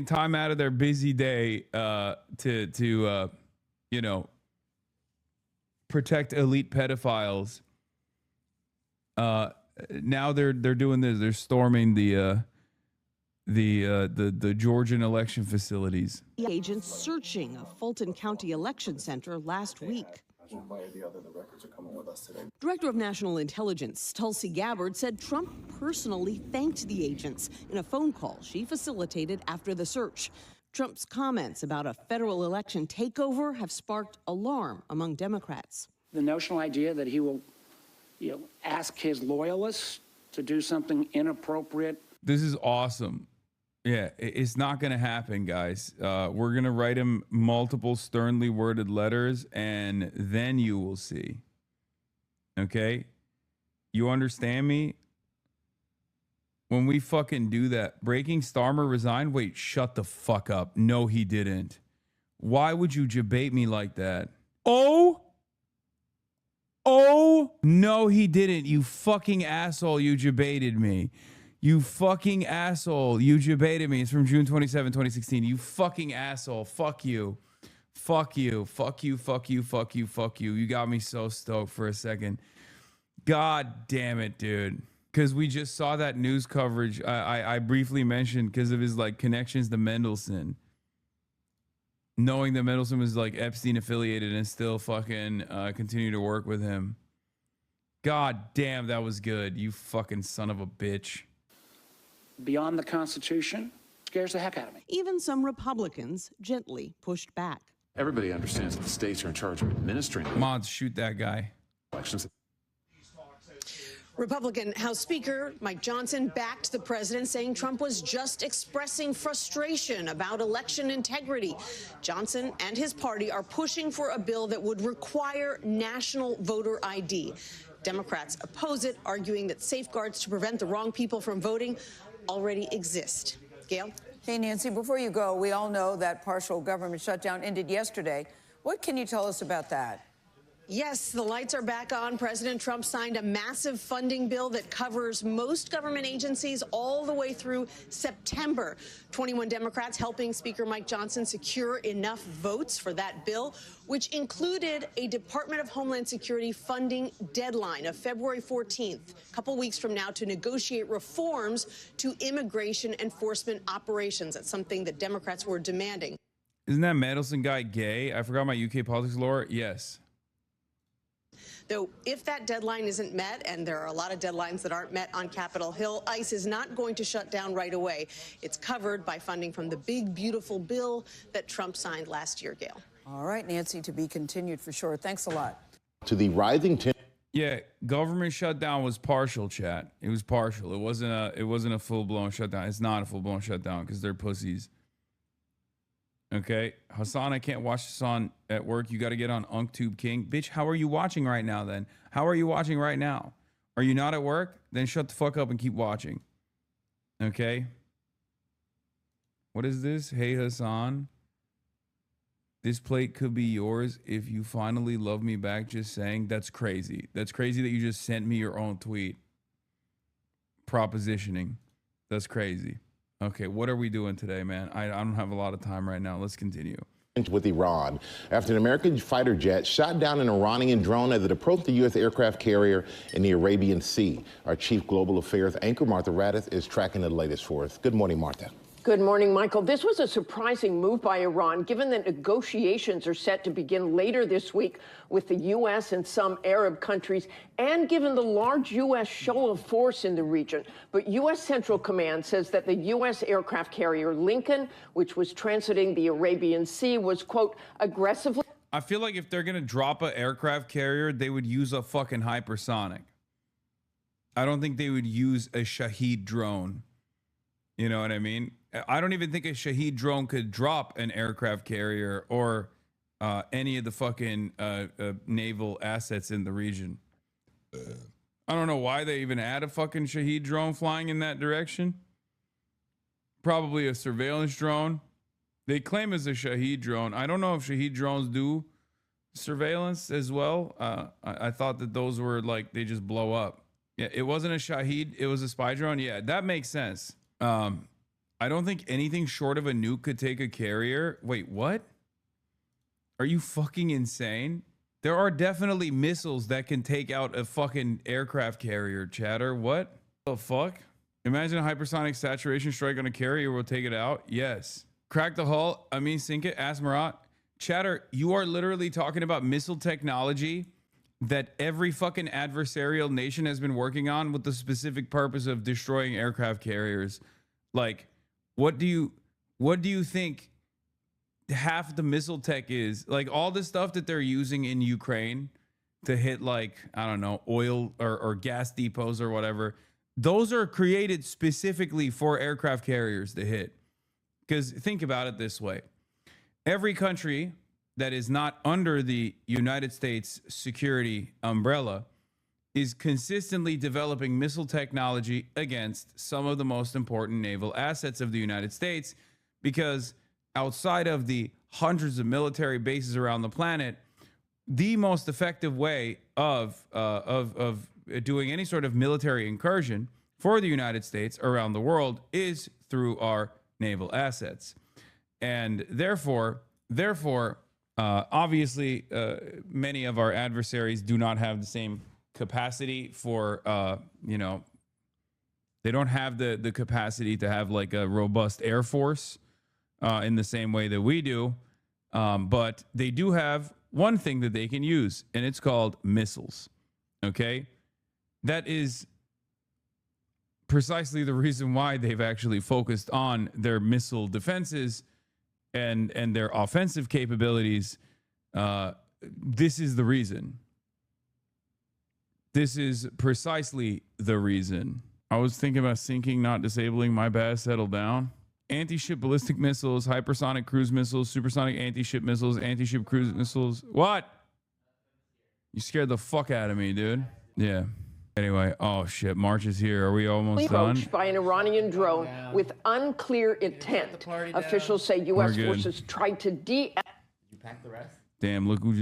time out of their busy day to you know, protect elite pedophiles Now they're doing this. They're storming the Georgian election facilities. Agents searching a Fulton County Election Center last week. Director of National Intelligence Tulsi Gabbard said Trump personally thanked the agents in a phone call she facilitated after the search. Trump's comments about a federal election takeover have sparked alarm among Democrats. The notional idea that he will, ask his loyalists to do something inappropriate. This is awesome. Yeah, it's not going to happen, guys. We're going to write him multiple sternly worded letters, and then you will see. Okay? You understand me? When we fucking do that, Breaking Starmer resigned? Wait, shut the fuck up. No, he didn't. Why would you debate me like that? Oh, no, he didn't. You fucking asshole. You debated me. You fucking asshole. You debated me. It's from June 27, 2016. You fucking asshole. Fuck you. Fuck you. Fuck you. Fuck you. Fuck you. Fuck you. You got me so stoked for a second. God damn it, dude. Because we just saw that news coverage I briefly mentioned because of his like connections to Mendelsohn. Knowing that Mendelsohn was like Epstein affiliated and still fucking continue to work with him. God damn, that was good. You fucking son of a bitch. Beyond the Constitution scares the heck out of me. Even some Republicans gently pushed back. Everybody understands that the states are in charge of administering Mods, shoot that guy. elections. Republican House Speaker Mike Johnson backed the president, saying Trump was just expressing frustration about election integrity. Johnson and his party are pushing for a bill that would require national voter ID. Democrats oppose it, arguing that safeguards to prevent the wrong people from voting already exist. Gail? Hey, Nancy, before you go, we all know that partial government shutdown ended yesterday. What can you tell us about that? Yes, the lights are back on. President Trump signed a massive funding bill that covers most government agencies all the way through September. 21 Democrats helping Speaker Mike Johnson secure enough votes for that bill, which included a Department of Homeland Security funding deadline of February 14th, a couple weeks from now, to negotiate reforms to immigration enforcement operations. That's something that Democrats were demanding. Isn't that Mendelsohn guy gay? I forgot my UK politics lore. Yes. Though if that deadline isn't met, and there are a lot of deadlines that aren't met on Capitol Hill, ICE is not going to shut down right away. It's covered by funding from the big, beautiful bill that Trump signed last year, Gail. All right, Nancy, to be continued for sure. Thanks a lot. To the rising Yeah, government shutdown was partial, chat. It was partial. It wasn't a full-blown shutdown. It's not a full-blown shutdown because they're pussies. Okay, Hassan, I can't watch this on at work. You got to get on UncTube King. Bitch, how are you watching right now then? How are you watching right now? Are you not at work? Then shut the fuck up and keep watching. Okay? What is this? Hey, Hassan. This plate could be yours if you finally love me back. Just saying. That's crazy. That's crazy that you just sent me your own tweet. Propositioning. That's crazy. Okay, what are we doing today, man? I don't have a lot of time right now. Let's continue. With Iran after an American fighter jet shot down an Iranian drone as it approached the U.S. aircraft carrier in the Arabian Sea. Our chief global affairs anchor, Martha Raddatz, is tracking the latest for us. Good morning, Martha. Good morning, Michael. This was a surprising move by Iran, given that negotiations are set to begin later this week with the U.S. and some Arab countries, and given the large U.S. show of force in the region. But U.S. Central Command says that the U.S. aircraft carrier Lincoln, which was transiting the Arabian Sea, was, quote, aggressively. I feel like if they're going to drop an aircraft carrier, they would use a fucking hypersonic. I don't think they would use a Shahed drone. You know what I mean? I don't even think a Shahed drone could drop an aircraft carrier or any of the fucking naval assets in the region. I don't know why they even had a fucking Shahed drone flying in that direction. Probably a surveillance drone. They claim it's a Shahed drone. I don't know if Shahed drones do surveillance as well. I thought that those were like, they just blow up. Yeah, it wasn't a Shahed. It was a spy drone. Yeah, that makes sense. I don't think anything short of a nuke could take a carrier. Wait, what? Are you fucking insane? There are definitely missiles that can take out a fucking aircraft carrier, chatter. What the fuck? Imagine a hypersonic saturation strike on a carrier will take it out. Yes. Crack the hull. I mean, sink it. Ask Marat. Chatter, you are literally talking about missile technology that every fucking adversarial nation has been working on with the specific purpose of destroying aircraft carriers. Like, what do you think half the missile tech is? Like, all the stuff that they're using in Ukraine to hit, like, I don't know, oil or gas depots or whatever, those are created specifically for aircraft carriers to hit. Because think about it this way. Every country that is not under the United States security umbrella is consistently developing missile technology against some of the most important naval assets of the United States, because outside of the hundreds of military bases around the planet, the most effective way of doing any sort of military incursion for the United States around the world is through our naval assets. And therefore, obviously, many of our adversaries do not have the same capacity for, they don't have the capacity to have like a robust air force in the same way that we do. But they do have one thing that they can use, and it's called missiles. Okay? That is precisely the reason why they've actually focused on their missile defenses and their offensive capabilities. This is the reason. This is precisely the reason. I was thinking about sinking, not disabling. My bad. Settle down. Anti-ship ballistic missiles, hypersonic cruise missiles, supersonic anti-ship missiles, anti-ship cruise missiles. What? You scared the fuck out of me, dude. Yeah. Anyway, oh shit, March is here. Are we almost done? Approached by an Iranian drone with unclear intent. Officials say U.S. forces tried to You pack the rest? Damn, look who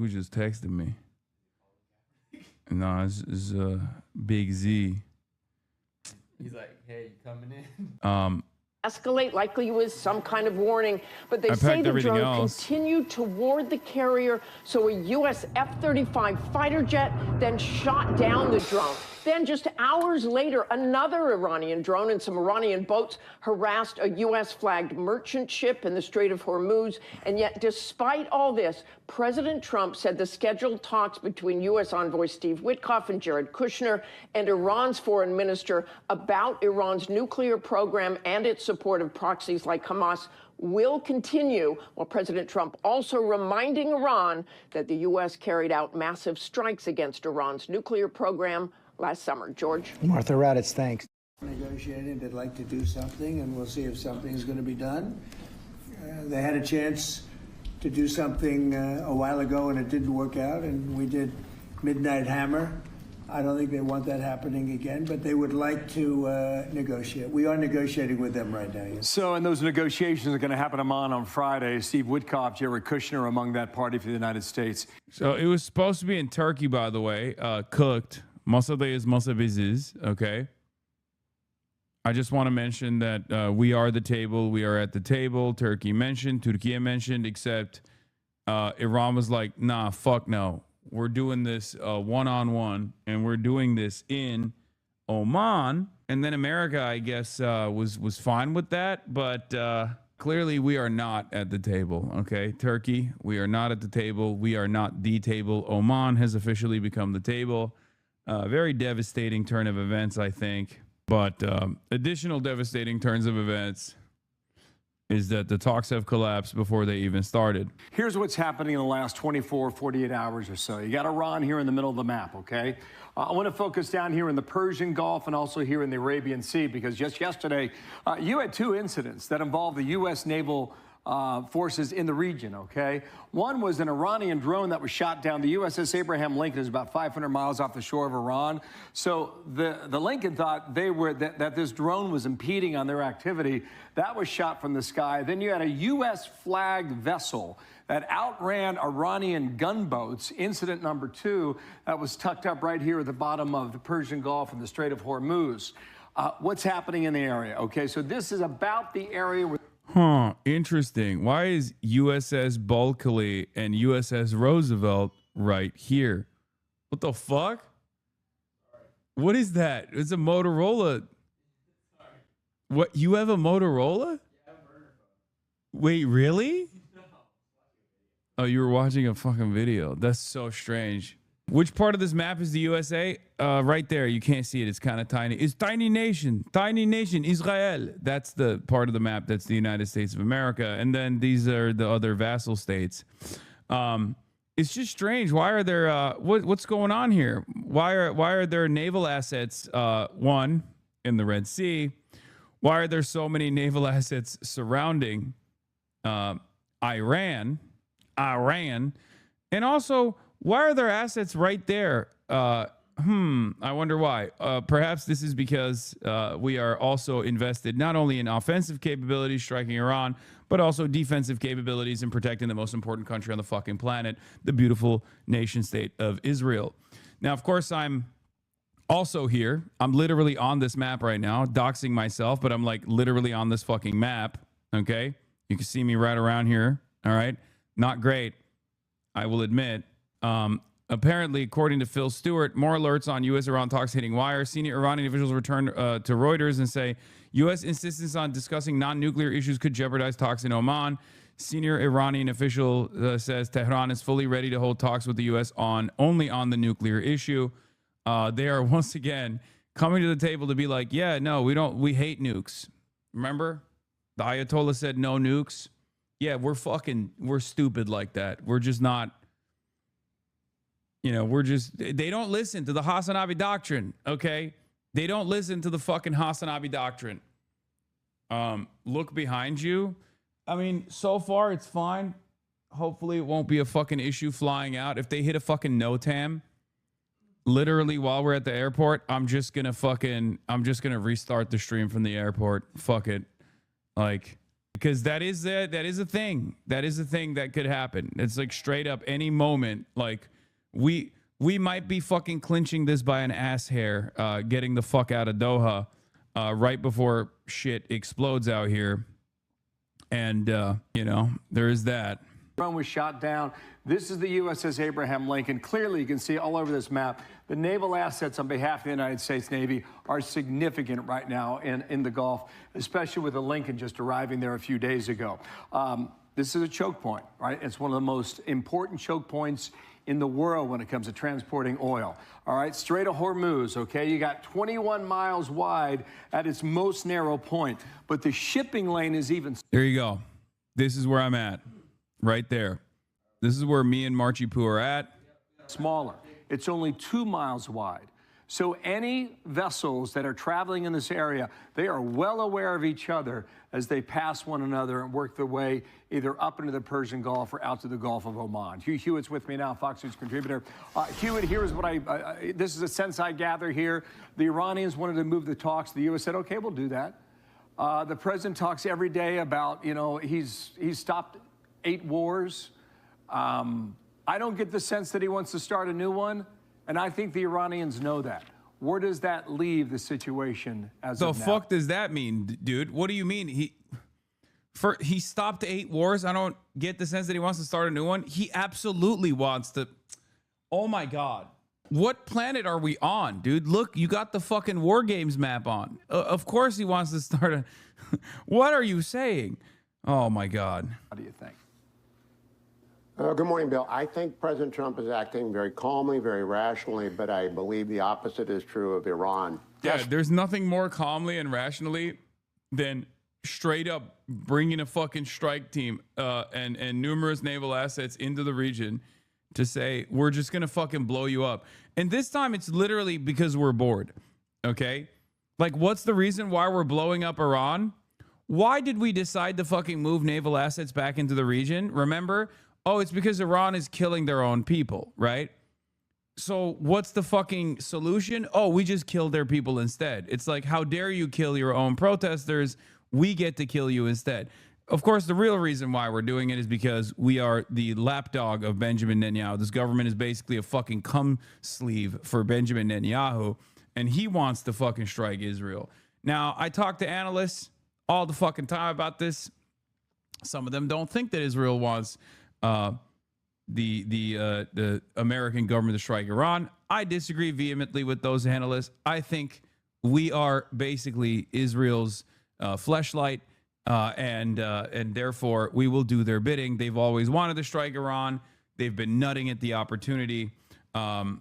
just texted me. No, it's Big Z. He's like, hey, you coming in? Escalate likely with some kind of warning, but they say the drone continued toward the carrier, so a U.S. F-35 fighter jet then shot down the drone. Then just hours later, another Iranian drone and some Iranian boats harassed a U.S.-flagged merchant ship in the Strait of Hormuz. And yet, despite all this, President Trump said the scheduled talks between U.S. envoy Steve Witkoff and Jared Kushner and Iran's foreign minister about Iran's nuclear program and its support of proxies like Hamas will continue, while President Trump also reminding Iran that the U.S. carried out massive strikes against Iran's nuclear program last summer. George? Martha Raddatz, thanks. Negotiating, they'd like to do something, and we'll see if something is going to be done. They had a chance to do something a while ago, and it didn't work out, and we did Midnight Hammer. I don't think they want that happening again, but they would like to negotiate. We are negotiating with them right now. Yes. So, and those negotiations are going to happen in Amman on Friday. Steve Witkoff, Jared Kushner among that party for the United States. So it was supposed to be in Turkey, by the way, cooked. Masadayız masabiziz, okay? I just want to mention that we are the table. We are at the table. Turkey mentioned, Turkey mentioned, except Iran was like, nah, fuck no. We're doing this one-on-one, and we're doing this in Oman. And then America, I guess, was fine with that. But clearly we are not at the table, okay? Turkey, we are not at the table. We are not the table. Oman has officially become the table. Very devastating turn of events, I think. But additional devastating turns of events is that the talks have collapsed before they even started. Here's what's happening in the last 24, 48 hours or so. You got Iran here in the middle of the map, okay? I want to focus down here in the Persian Gulf and also here in the Arabian Sea, because just yesterday, you had two incidents that involved the U.S. naval forces in the region, okay? One was an Iranian drone that was shot down. The USS Abraham Lincoln is about 500 miles off the shore of Iran. So the Lincoln thought that this drone was impeding on their activity. That was shot from the sky. Then you had a U.S. flagged vessel that outran Iranian gunboats, incident number 2, that was tucked up right here at the bottom of the Persian Gulf and the Strait of Hormuz. What's happening in the area? Okay, so this is about the area where... Huh, interesting. Why is USS Bulkley and USS Roosevelt right here. What the fuck? What is that? It's a Motorola. What? You have a Motorola? Wait, really? Oh, you were watching a fucking video. That's so strange. Which part of this map is the USA? Right there. You can't see it. It's kind of tiny. It's tiny nation, Israel. That's the part of the map that's the United States of America. And then these are the other vassal states. It's just strange. Why are there, what's going on here? Why are there naval assets, one, in the Red Sea? Why are there so many naval assets surrounding Iran? And also, why are there assets right there? I wonder why. Perhaps this is because we are also invested not only in offensive capabilities striking Iran, but also defensive capabilities in protecting the most important country on the fucking planet, the beautiful nation state of Israel. Now, of course, I'm also here. I'm literally on this map right now, doxing myself, but I'm like literally on this fucking map. Okay. You can see me right around here. All right. Not great, I will admit. Apparently, according to Phil Stewart, more alerts on U.S.-Iran talks hitting wire. Senior Iranian officials return to Reuters and say U.S. insistence on discussing non-nuclear issues could jeopardize talks in Oman. Senior Iranian official says Tehran is fully ready to hold talks with the U.S. only on the nuclear issue. They are once again coming to the table to be like, yeah, no, we hate nukes. Remember? The Ayatollah said no nukes. Yeah, we're stupid like that. We're just not, they don't listen to the Hasanabi doctrine, okay? They don't listen to the fucking Hasanabi doctrine. Look behind you. I mean, so far it's fine. Hopefully it won't be a fucking issue flying out. If they hit a fucking NOTAM, literally while we're at the airport, I'm just gonna restart the stream from the airport. Fuck it. Like, because that is a thing. That is a thing that could happen. It's like straight up any moment. Like we might be fucking clinching this by an ass hair, getting the fuck out of Doha right before shit explodes out here. And there is that. Drone was shot down. This is the USS Abraham Lincoln. Clearly, you can see all over this map, the naval assets on behalf of the United States Navy are significant right now in the Gulf, especially with the Lincoln just arriving there a few days ago. This is a choke point, right? It's one of the most important choke points in the world when it comes to transporting oil. All right, Strait of Hormuz, okay? You got 21 miles wide at its most narrow point, but the shipping lane is even... There you go. This is where I'm at, right there. This is where me and Marchie Poo are at. Smaller. It's only 2 miles wide. So any vessels that are traveling in this area, they are well aware of each other as they pass one another and work their way either up into the Persian Gulf or out to the Gulf of Oman. Hugh Hewitt's with me now, Fox News contributor. Hewitt, here's what this is a sense I gather here. The Iranians wanted to move the talks. The U.S. said, okay, we'll do that. The president talks every day about, he's stopped 8 wars. I don't get the sense that he wants to start a new one. And I think the Iranians know that. Where does that leave the situation as of now? The fuck does that mean, dude? What do you mean? He stopped 8 wars? I don't get the sense that he wants to start a new one. He absolutely wants to. Oh my God. What planet are we on, dude? Look, you got the fucking War Games map on. Of course he wants to start a... What are you saying? Oh my God. What do you think? Good morning, Bill. I think President Trump is acting very calmly, very rationally, but I believe the opposite is true of Iran. Yeah, there's nothing more calmly and rationally than straight up bringing a fucking strike team and numerous naval assets into the region to say, we're just going to fucking blow you up. And this time it's literally because we're bored. Okay? Like, what's the reason why we're blowing up Iran? Why did we decide to fucking move naval assets back into the region? Remember? Oh, it's because Iran is killing their own people, right? So what's the fucking solution? Oh, we just killed their people instead. It's like, how dare you kill your own protesters? We get to kill you instead. Of course, the real reason why we're doing it is because we are the lapdog of Benjamin Netanyahu. This government is basically a fucking cum sleeve for Benjamin Netanyahu, and he wants to fucking strike Israel. Now, I talk to analysts all the fucking time about this. Some of them don't think that Israel wants the American government to strike Iran. I disagree vehemently with those analysts. I think we are basically Israel's fleshlight, and therefore we will do their bidding. They've always wanted to strike Iran. They've been nutting at the opportunity, and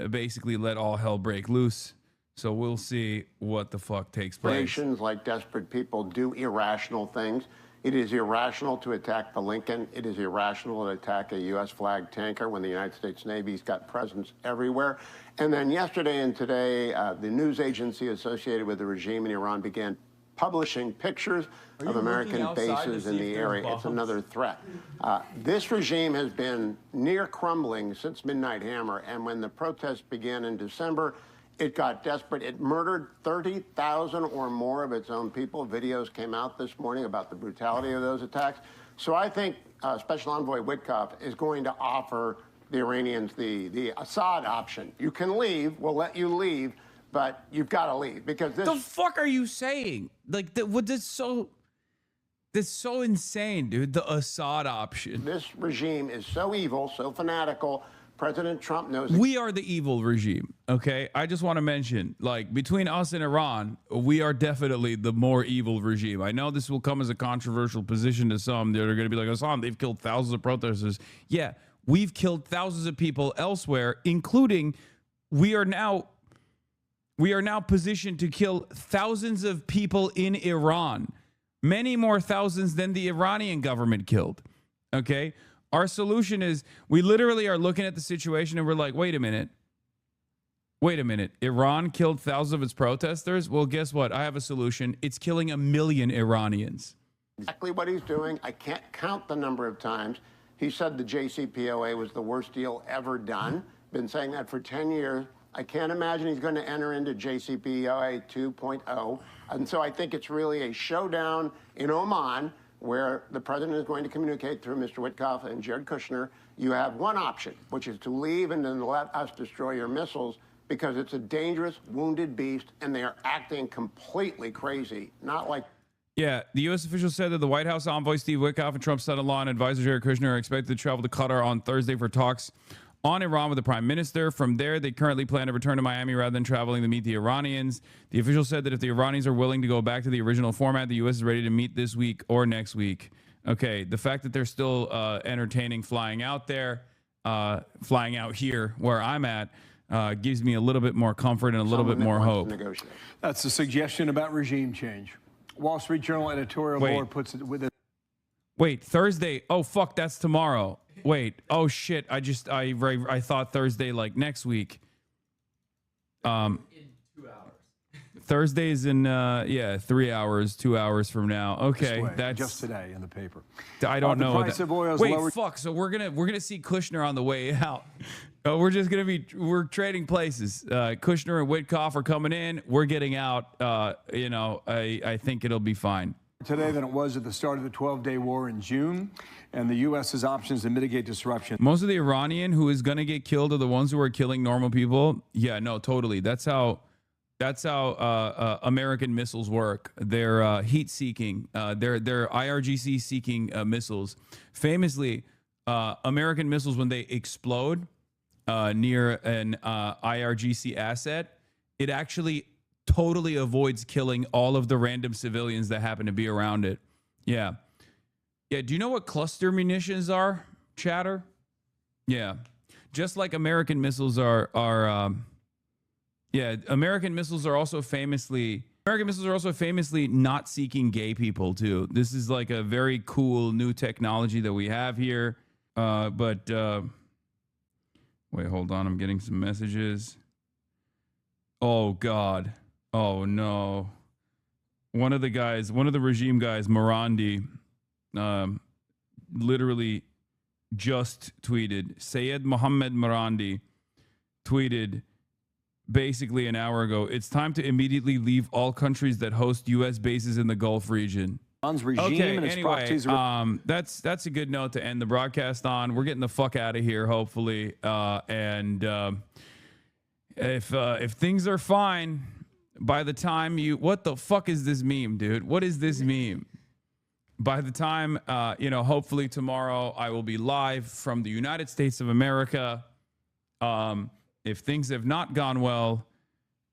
basically let all hell break loose. So we'll see what the fuck takes place. Nations, like desperate people, do irrational things. It is irrational to attack the Lincoln. It is irrational to attack a U.S. flag tanker when the United States Navy's got presence everywhere. And then yesterday and today, the news agency associated with the regime in Iran began publishing pictures of American bases in the area. It's another threat. This regime has been near crumbling since Midnight Hammer, and when the protests began in December, it got desperate. It murdered 30,000 or more of its own people. Videos came out this morning about the brutality of those attacks. So I think Special Envoy Witkoff is going to offer the Iranians the Assad option. You can leave. We'll let you leave, but you've got to leave because this. The fuck are you saying? Like, that's so insane, dude. The Assad option. This regime is so evil, so fanatical. President Trump knows we are the evil regime. Okay, I just want to mention, like, between us and Iran, we are definitely the more evil regime. I know this will come as a controversial position to some. They're going to be like, Hassan, they've killed thousands of protesters. Yeah, we've killed thousands of people elsewhere, including we are now positioned to kill thousands of people in Iran, many more thousands than the Iranian government killed. Okay. Our solution is we literally are looking at the situation and we're like, wait a minute. Iran killed thousands of its protesters. Well, guess what? I have a solution. It's killing 1 million Iranians. Exactly what he's doing. I can't count the number of times he said the JCPOA was the worst deal ever done. Been saying that for 10 years. I can't imagine he's going to enter into JCPOA 2.0. And so I think it's really a showdown in Oman, where the president is going to communicate through Mr. Witkoff and Jared Kushner. You have one option, which is to leave and then let us destroy your missiles, because it's a dangerous, wounded beast, and they are acting completely crazy, not like... Yeah, the U.S. official said that the White House envoy Steve Witkoff and Trump's son-in-law and advisor Jared Kushner are expected to travel to Qatar on Thursday for talks on Iran with the prime minister. From there, they currently plan to return to Miami rather than traveling to meet the Iranians. The official said that if the Iranians are willing to go back to the original format, the U.S. is ready to meet this week or next week. Okay, the fact that they're still entertaining flying out there, flying out here where I'm at, gives me a little bit more comfort and a little bit more hope. That's a suggestion about regime change. Wall Street Journal editorial board puts it with it. Wait, Thursday. Oh, fuck, that's tomorrow. Wait, oh shit, I thought Thursday like next week. In 2 hours. Thursday's in 3 hours, 2 hours from now. Okay, that's just today in the paper. I don't know. The price of oil is Wait, lower. fuck. So we're gonna see Kushner on the way out. We're trading places. Kushner and Witkoff are coming in. We're getting out. I think it'll be fine Today than it was at the start of the 12-day war in June, and the U.S.'s options to mitigate disruption. Most of the Iranian who is going to get killed are the ones who are killing normal people. Yeah, no, totally. That's how American missiles work. They're heat-seeking. They're IRGC-seeking missiles. Famously, American missiles, when they explode near an IRGC asset, it actually totally avoids killing all of the random civilians that happen to be around it. Yeah. Do you know what cluster munitions are, chatter? Yeah. Just like American missiles are American missiles are also famously not seeking gay people too. This is like a very cool new technology that we have here. Wait, hold on. I'm getting some messages. Oh God. Oh no. One of the regime guys, Morandi, literally just tweeted. Sayed Mohammed Morandi tweeted basically an hour ago, it's time to immediately leave all countries that host U.S. bases in the Gulf region. Okay, anyway, that's a good note to end the broadcast on. We're getting the fuck out of here, hopefully. If things are fine, by the time what the fuck is this meme, dude? What is this meme? by the time, hopefully tomorrow I will be live from the United States of America. If things have not gone well,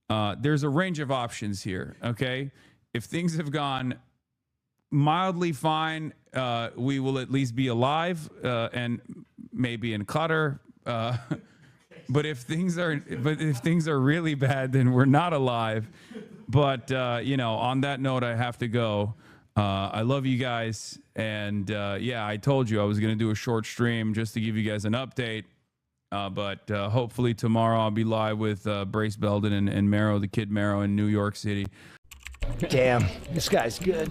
there's a range of options here. Okay. If things have gone mildly fine, we will at least be alive, and maybe in Qatar. But if things are really bad, then we're not alive. But on that note, I have to go. I love you guys, and I told you I was going to do a short stream just to give you guys an update. But hopefully tomorrow I'll be live with Brace Belden and Mero, the Kid Mero in New York City. Damn, this guy's good.